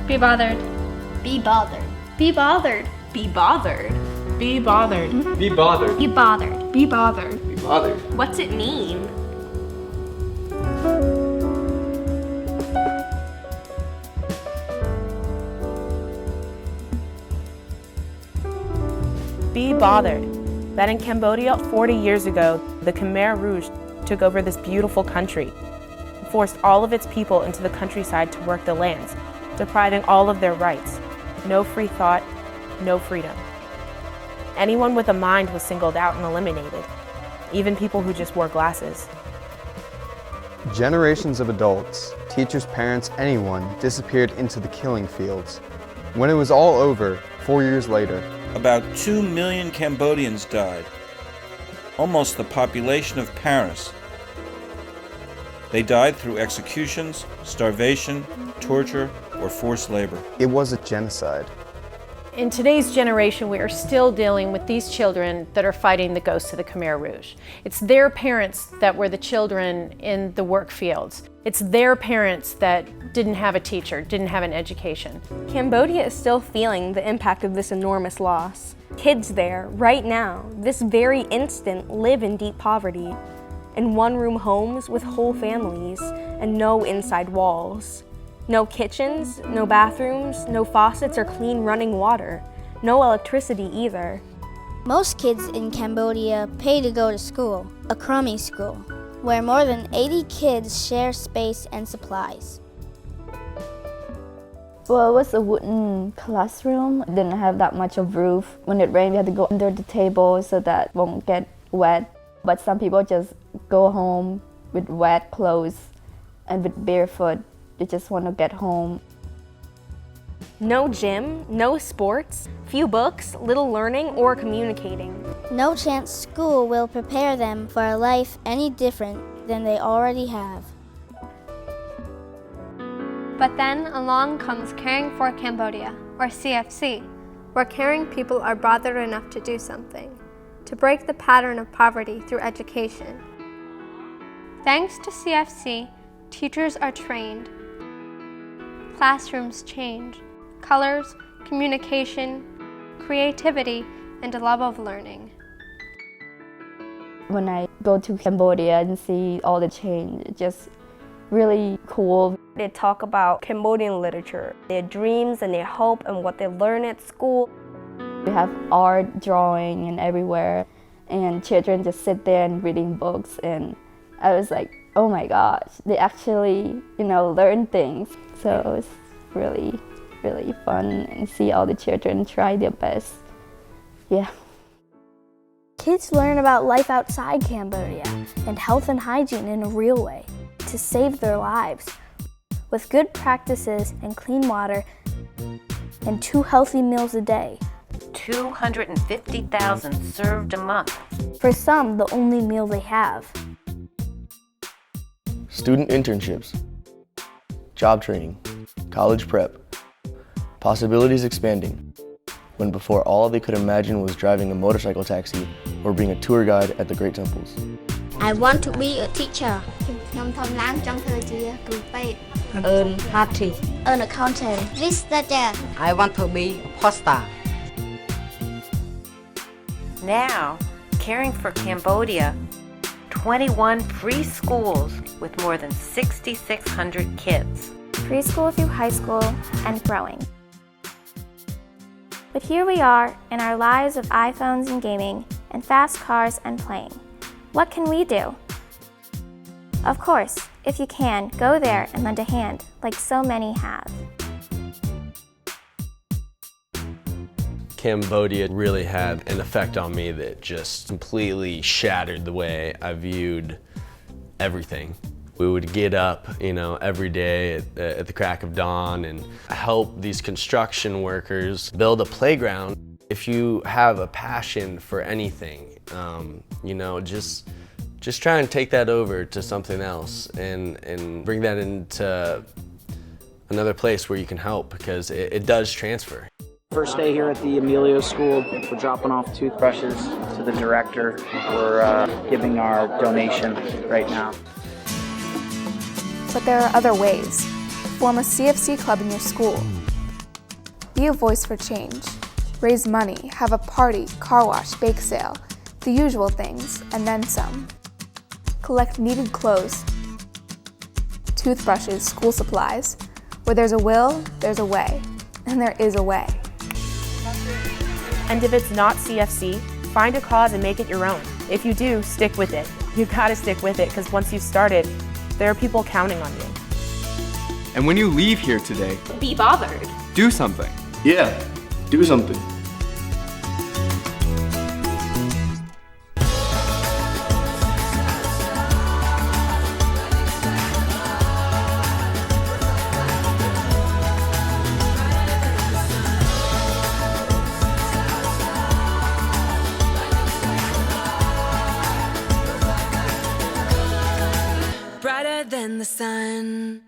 Be bothered. Be bothered. Be bothered. Be bothered. Be bothered. Be bothered. Be bothered. Be bothered. Be bothered. What's it mean? Be bothered that in Cambodia 40 years ago, the Khmer Rouge took over this beautiful country, forced all of its people into the countryside to work the lands, depriving all of their rights. No free thought, no freedom. Anyone with a mind was singled out and eliminated, even people who just wore glasses. Generations of adults, teachers, parents, anyone disappeared into the killing fields. When it was all over, 4 years later, about 2 million Cambodians died, almost the population of Paris. They died through executions, starvation, torture, or forced labor. it was a genocide. In today's generation, we are still dealing with these children that are fighting the ghosts of the Khmer Rouge. It's their parents that were the children in the work fields. It's their parents that didn't have a teacher, didn't have an education. Cambodia is still feeling the impact of this enormous loss. Kids there, right now, this very instant, live in deep poverty, in one-room homes with whole families and no inside walls. No kitchens, no bathrooms, no faucets or clean running water. No electricity either. Most kids in Cambodia pay to go to school, a crummy school, where more than 80 kids share space and supplies. Well, it was a wooden classroom. It didn't have that much of roof. When it rained, we had to go under the table so that it won't get wet. But some people just go home with wet clothes and with barefoot. They just want to get home. No gym, no sports, few books, little learning or communicating. No chance school will prepare them for a life any different than they already have. But then along comes Caring for Cambodia, or CFC, where caring people are bothered enough to do something, to break the pattern of poverty through education. Thanks to CFC, teachers are trained. Classrooms change. Colors, communication, creativity, and a love of learning. When I go to Cambodia and see all the change, it's just really cool. They talk about Cambodian literature, their dreams and their hope and what they learn at school. We have art, drawing, and everywhere, and children just sit there and reading books, and I was like, oh my gosh, they actually, learn things. So it's really, really fun and see all the children try their best. Yeah. Kids learn about life outside Cambodia and health and hygiene in a real way to save their lives with good practices and clean water and 2 healthy meals a day. 250,000 served a month. For some, the only meal they have. Student internships, job training, college prep, possibilities expanding, when before all they could imagine was driving a motorcycle taxi or being a tour guide at the Great Temples. I want to be a teacher. Earn party. An accountant. Researcher. I want to be poster. Now, Caring for Cambodia, 21 free schools with more than 6,600 kids. Preschool through high school and growing. But here we are in our lives of iPhones and gaming and fast cars and playing. What can we do? Of course, if you can, go there and lend a hand, like so many have. Cambodia really had an effect on me that just completely shattered the way I viewed everything. We would get up, every day at the crack of dawn and help these construction workers build a playground. If you have a passion for anything, just try and take that over to something else and bring that into another place where you can help, because it does transfer. First day here at the Amelio school, we're dropping off toothbrushes to the director. We're giving our donation right now. But there are other ways. Form a CFC club in your school. Be a voice for change. Raise money, have a party, car wash, bake sale, the usual things, and then some. Collect needed clothes, toothbrushes, school supplies. Where there's a will, there's a way. And there is a way. And if it's not CFC, find a cause and make it your own. If you do, stick with it. You gotta stick with it, because once you've started, there are people counting on you. And when you leave here today, Be bothered. do something. Yeah, do something. Brighter than the sun.